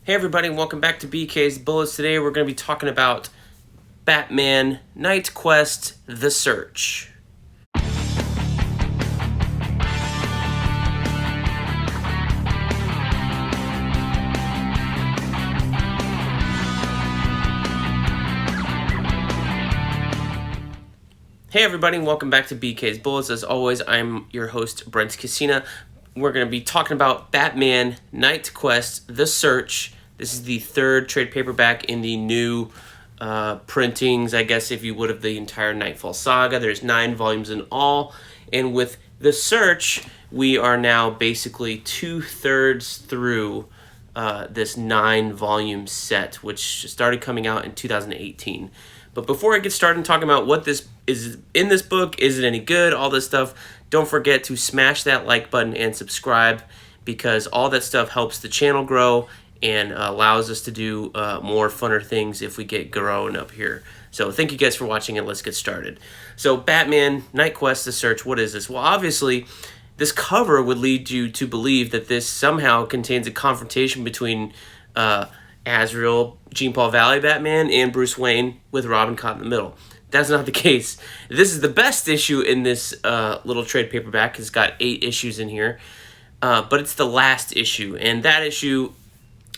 Hey everybody, and welcome back to BK's Bullets. Today we're going to be talking about Batman, KnightQuest, The Search. Hey everybody, and welcome back to BK's Bullets. As always, I'm your host, Brent. We're going to be talking about Batman, KnightQuest, The Search. This is the third trade paperback in the new printings, I guess, if you would, of the entire Knightfall saga. There's 9 volumes in all. And with The Search, we are now basically 2/3 through this 9-volume set, which started coming out in 2018. But before I get started talking about what this is in this book, is it any good, all this stuff, don't forget to smash that like button and subscribe, because all that stuff helps the channel grow and allows us to do more funner things if we get growing up here. So thank you guys for watching, and let's get started. So Batman, KnightQuest, The Search, what is this? Well, obviously, this cover would lead you to believe that this somehow contains a confrontation between Azrael, Jean-Paul Valley Batman, and Bruce Wayne with Robin caught in the middle. That's not the case. This is the best issue in this little trade paperback. It's got 8 issues in here, but it's the last issue, and that issue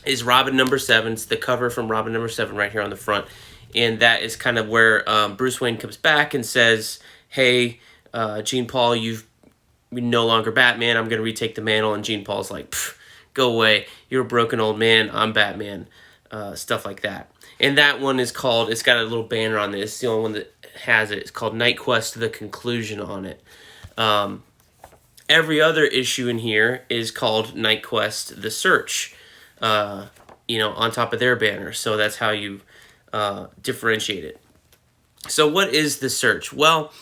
is Robin number 7. It's the cover from Robin number 7 right here on the front, and that is kind of where Bruce Wayne comes back and says, hey, Jean-Paul, you're no longer Batman. I'm going to retake the mantle. And Jean-Paul's like, go away. You're a broken old man. I'm Batman. Stuff like that. And that one is called, it's got a little banner on it. It's the only one that has it. It's called KnightQuest, The Conclusion on it. Every other issue in here is called KnightQuest, The Search, on top of their banner. So that's how you differentiate it. So what is The Search? Well,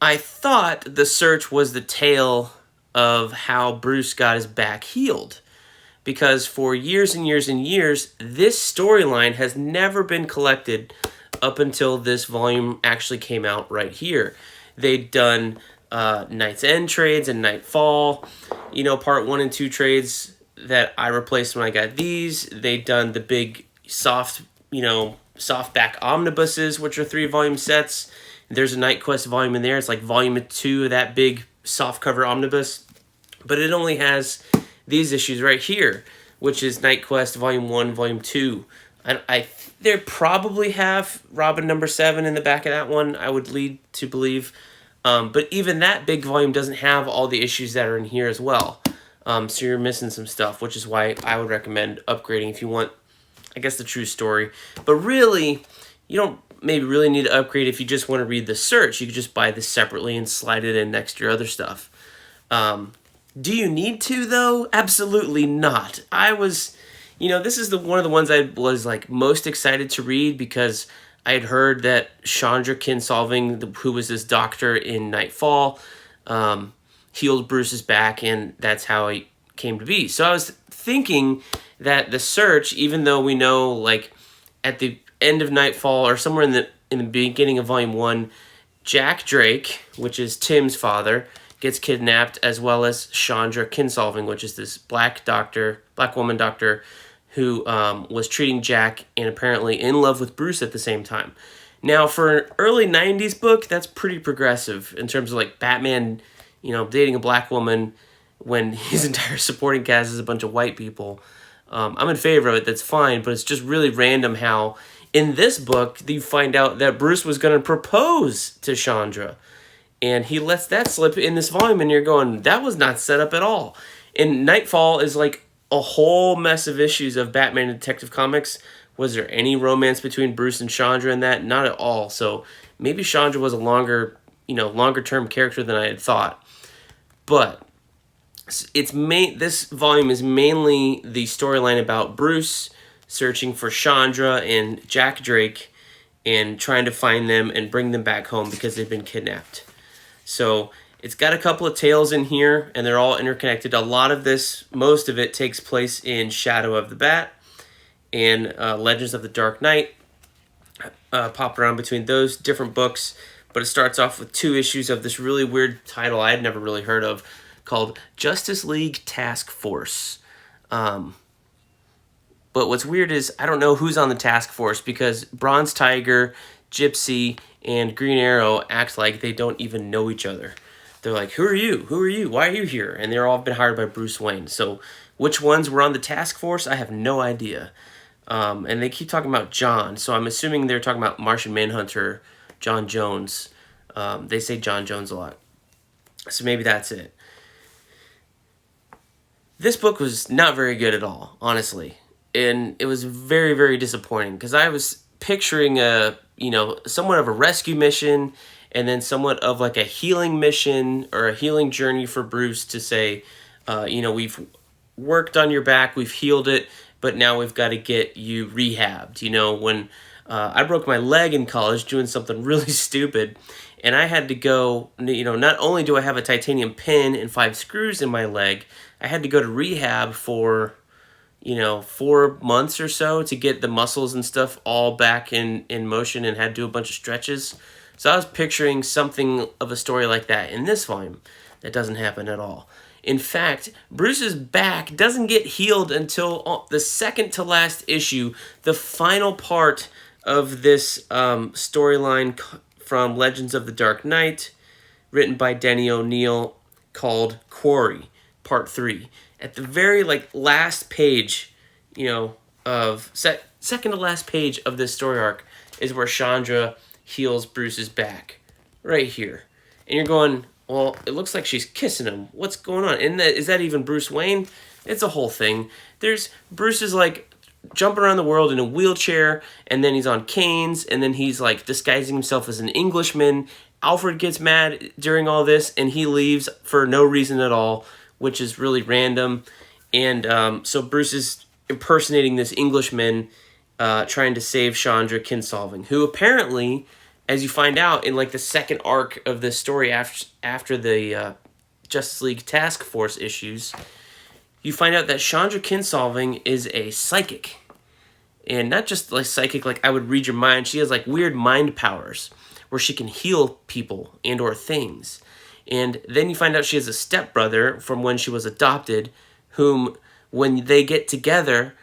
I thought The Search was the tale of how Bruce got his back healed, because for years and years and years, this storyline has never been collected up until this volume actually came out right here. They'd done Night's End trades and Knightfall, part 1 and 2 trades that I replaced when I got these. They'd done the big soft back omnibuses, which are 3-volume sets. There's a KnightQuest volume in there. It's like volume 2 of that big soft cover omnibus. But it only has these issues right here, which is KnightQuest volume 1, volume 2. They probably have Robin number 7 in the back of that one, I would lead to believe. But even that big volume doesn't have all the issues that are in here as well. So you're missing some stuff, which is why I would recommend upgrading if you want, I guess, the true story. But really, you don't maybe really need to upgrade if you just want to read The Search. You could just buy this separately and slide it in next to your other stuff. Do you need to, though? Absolutely not. This is one of the ones I was most excited to read, because I had heard that Chandra Kinsolving, who was this doctor in Knightfall, healed Bruce's back, and that's how it came to be. So I was thinking that The Search, even though we know, at the end of Knightfall or somewhere in the beginning of Volume 1, Jack Drake, which is Tim's father, gets kidnapped, as well as Chandra Kinsolving, which is this black woman doctor who was treating Jack and apparently in love with Bruce at the same time. Now, for an early 90s book, that's pretty progressive in terms of Batman, dating a black woman when his entire supporting cast is a bunch of white people. I'm in favor of it. That's fine, but it's just really random how in this book you find out that Bruce was going to propose to Chandra, and he lets that slip in this volume, and you're going, that was not set up at all. And Knightfall is a whole mess of issues of Batman Detective Comics. Was there any romance between Bruce and Chandra in that? Not at all. So maybe Chandra was a longer term character than I had thought. But this volume is mainly the storyline about Bruce searching for Chandra and Jack Drake and trying to find them and bring them back home because they've been kidnapped. So it's got a couple of tales in here, and they're all interconnected. Most of it takes place in Shadow of the Bat and Legends of the Dark Knight. Pop around between those different books, but it starts off with 2 issues of this really weird title I had never really heard of, called Justice League Task Force. But what's weird is I don't know who's on the task force, because Bronze Tiger, Gypsy, and Green Arrow act like they don't even know each other. They're like, who are you? Who are you? Why are you here? And they're all been hired by Bruce Wayne. So which ones were on the task force, I have no idea. And they keep talking about John, so I'm assuming they're talking about Martian Manhunter, John Jones. They say John Jones a lot. So maybe that's it. This book was not very good at all, honestly. And it was very, very disappointing, because I was picturing somewhat of a rescue mission, and then somewhat of like a healing mission or a healing journey for Bruce to say, we've worked on your back, we've healed it, but now we've got to get you rehabbed. When I broke my leg in college doing something really stupid, and I had to go, not only do I have a titanium pin and 5 screws in my leg, I had to go to rehab for, 4 months or so to get the muscles and stuff all back in motion, and had to do a bunch of stretches. So I was picturing something of a story like that in this volume. That doesn't happen at all. In fact, Bruce's back doesn't get healed until the second to last issue, the final part of this storyline from Legends of the Dark Knight, written by Denny O'Neil, called Quarry, Part 3. At the very last page, of second to last page of this story arc is where Chandra heals Bruce's back, right here. And you're going, well, it looks like she's kissing him. What's going on? And is that even Bruce Wayne? It's a whole thing. Bruce is jumping around the world in a wheelchair, and then he's on canes, and then he's disguising himself as an Englishman. Alfred gets mad during all this, and he leaves for no reason at all, which is really random. And so Bruce is impersonating this Englishman, trying to save Chandra Kinsolving, who apparently, as you find out in the second arc of this story after the Justice League Task Force issues, you find out that Chandra Kinsolving is a psychic. And not just psychic, I would read your mind. She has weird mind powers where she can heal people and or things. And then you find out she has a stepbrother from when she was adopted, whom, when they get together,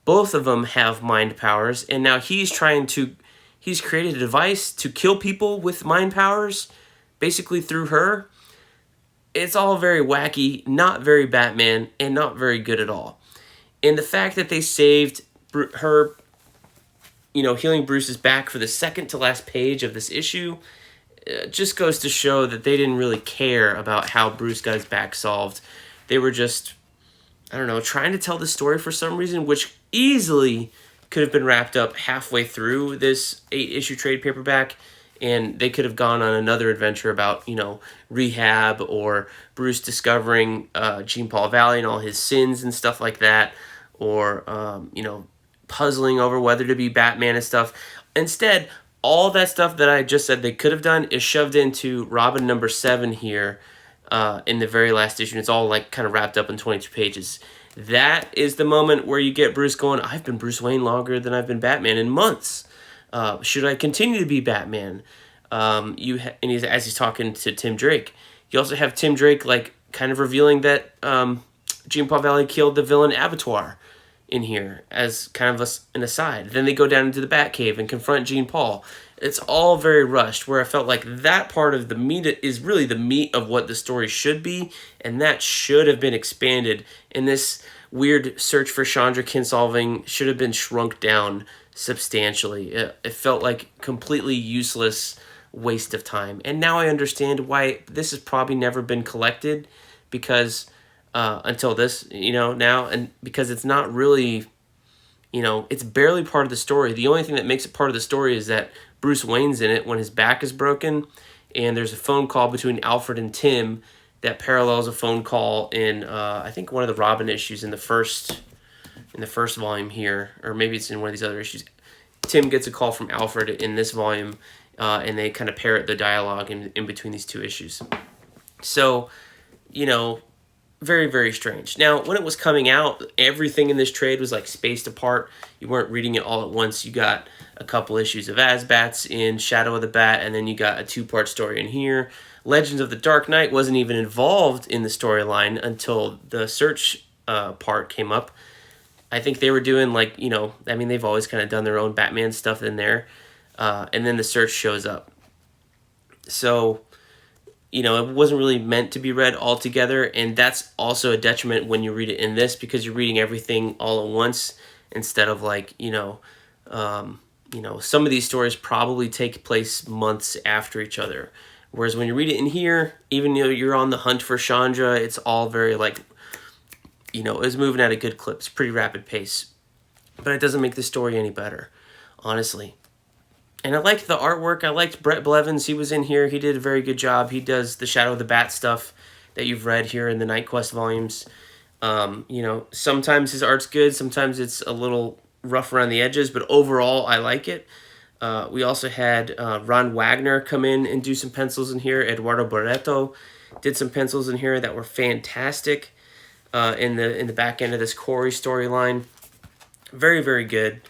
both of them have mind powers. And now he's created a device to kill people with mind powers, basically through her. It's all very wacky, not very Batman, and not very good at all. And the fact that they saved her, healing Bruce's back for the second to last page of this issue, just goes to show that they didn't really care about how Bruce got his back solved. They were just, trying to tell the story for some reason, which easily could have been wrapped up halfway through this 8-issue trade paperback, and they could have gone on another adventure about, rehab, or Bruce discovering Jean Paul Valley and all his sins and stuff like that, or, puzzling over whether to be Batman and stuff. Instead, all that stuff that I just said they could have done is shoved into Robin number 7 here in the very last issue. And it's all kind of wrapped up in 22 pages. That is the moment where you get Bruce going, I've been Bruce Wayne longer than I've been Batman in months. Should I continue to be Batman? As he's talking to Tim Drake. You also have Tim Drake kind of revealing that Jean Paul Valley killed the villain Abattoir in here as kind of an aside. Then they go down into the Batcave and confront Jean Paul. It's all very rushed, where I felt like that part of the meat is really the meat of what the story should be, and that should have been expanded. And this weird search for Chandra Kinsolving should have been shrunk down substantially. It felt like completely useless waste of time. And now I understand why this has probably never been collected, because until this, now, and because it's not really, it's barely part of the story. The only thing that makes it part of the story is that Bruce Wayne's in it when his back is broken, and there's a phone call between Alfred and Tim that parallels a phone call in, I think, one of the Robin issues in the first volume here, or maybe it's in one of these other issues. Tim gets a call from Alfred in this volume, and they kind of parrot the dialogue in between these two issues. So, very, very strange. Now, when it was coming out, everything in this trade was spaced apart. You weren't reading it all at once. You got a couple issues of Asbats in Shadow of the Bat, and then you got a 2-part story in here. Legends of the Dark Knight wasn't even involved in the storyline until the search part came up. I think they were doing like, I mean, they've always kind of done their own Batman stuff in there. And then the Search shows up. So, it wasn't really meant to be read all together. And that's also a detriment when you read it in this, because you're reading everything all at once instead of like, some of these stories probably take place months after each other. Whereas when you read it in here, even though you're on the hunt for Chandra, it's all very like, it's moving at a good clip. It's pretty rapid pace. But it doesn't make the story any better, honestly. And I liked the artwork. I liked Brent Blevins. He was in here. He did a very good job. He does the Shadow of the Bat stuff that you've read here in the KnightQuest volumes. Sometimes his art's good. Sometimes it's a little rough around the edges. But overall, I like it. We also had Ron Wagner come in and do some pencils in here. Eduardo Barreto did some pencils in here that were fantastic in the back end of this Corey storyline. Very, very good.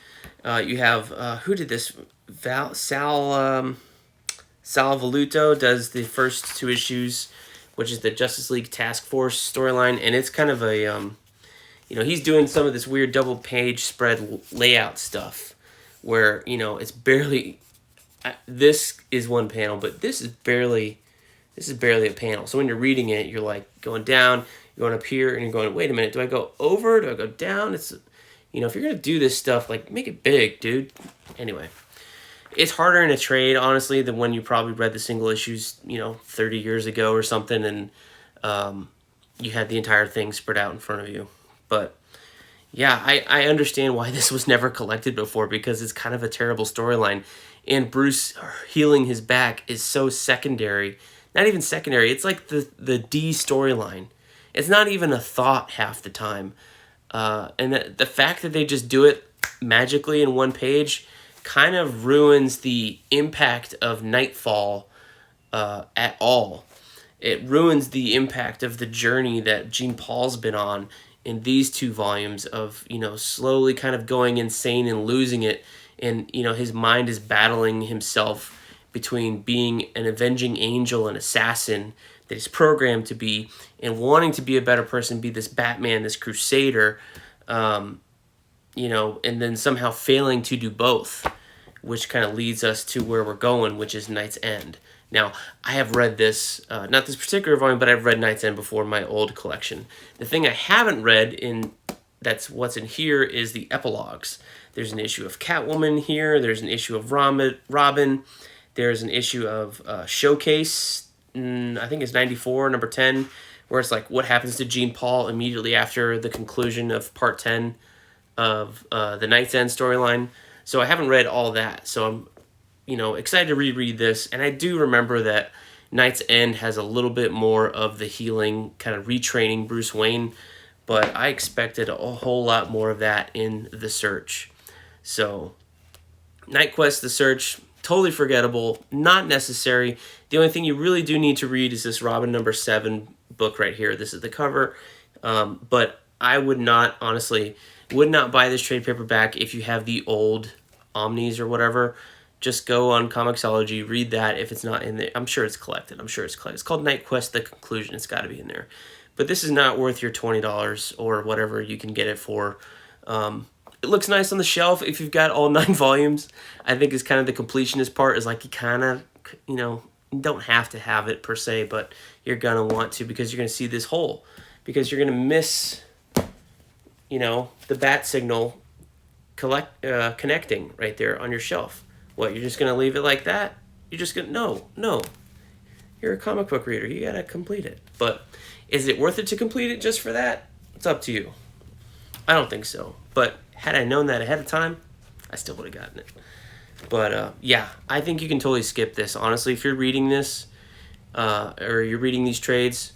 You have, who did this? Sal Voluto does the first 2 issues, which is the Justice League Task Force storyline, and it's kind of a, he's doing some of this weird double page spread layout stuff, where, it's barely, this is one panel, but this is barely a panel. So when you're reading it, you're like going down, you're going up here, and you're going, wait a minute, do I go over? Do I go down? It's, if you're going to do this stuff, like, make it big, dude. Anyway. It's harder in a trade, honestly, than when you probably read the single issues, 30 years ago or something, and you had the entire thing spread out in front of you. But, yeah, I understand why this was never collected before, because it's kind of a terrible storyline. And Bruce healing his back is so secondary. Not even secondary. It's like the D storyline. It's not even a thought half the time. And the fact that they just do it magically in one page kind of ruins the impact of Knightfall at all. It ruins the impact of the journey that Jean Paul's been on in these 2 volumes of, slowly kind of going insane and losing it. And, his mind is battling himself between being an avenging angel and assassin that he's programmed to be, and wanting to be a better person, be this Batman, this crusader, and then somehow failing to do both, which kind of leads us to where we're going, which is Knight's End. Now, I have read this, not this particular volume, but I've read Knight's End before in my old collection. The thing I haven't read that's what's in here is the epilogues. There's an issue of Catwoman here. There's an issue of Robin. There's an issue of Showcase, I think it's 94, number 10, where it's like what happens to Jean Paul immediately after the conclusion of part 10 of the Knight's End storyline. So I haven't read all that. So I'm, excited to reread this. And I do remember that Knight's End has a little bit more of the healing, kind of retraining Bruce Wayne. But I expected a whole lot more of that in The Search. So, KnightQuest, The Search, totally forgettable, not necessary. The only thing you really do need to read is this Robin number 7 book right here. This is the cover. But I would not, honestly, buy this trade paperback if you have the old Omnis or whatever. Just go on Comixology, read that if it's not in there. I'm sure it's collected. It's called KnightQuest, The Conclusion. It's got to be in there. But this is not worth your $20 or whatever you can get it for. It looks nice on the shelf if you've got all 9 volumes. I think is kind of the completionist part, is like you kind of, don't have to have it per se, but you're going to want to, because you're going to see this hole. Because you're going to miss, the bat signal connecting right there on your shelf. What, you're just going to leave it like that? You're just going to, no. You're a comic book reader. You got to complete it. But is it worth it to complete it just for that? It's up to you. I don't think so. But had I known that ahead of time, I still would have gotten it. But, yeah, I think you can totally skip this. Honestly, if you're reading this, or you're reading these trades,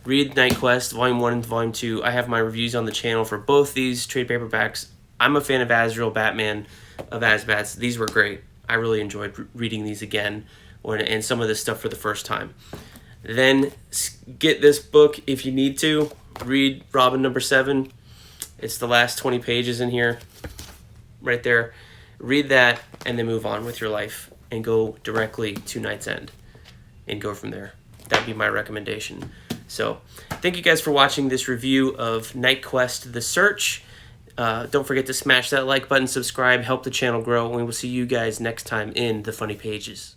read KnightQuest, Volume 1 and Volume 2. I have my reviews on the channel for both these trade paperbacks. I'm a fan of Azrael Batman, of Azbats. These were great. I really enjoyed reading these again, and some of this stuff for the first time. Then get this book if you need to. Read Robin number 7. It's the last 20 pages in here, right there. Read that, and then move on with your life, and go directly to Knight's End, and go from there. That'd be my recommendation. So, thank you guys for watching this review of KnightQuest: The Search. Don't forget to smash that like button, subscribe, help the channel grow, and we will see you guys next time in the Funny Pages.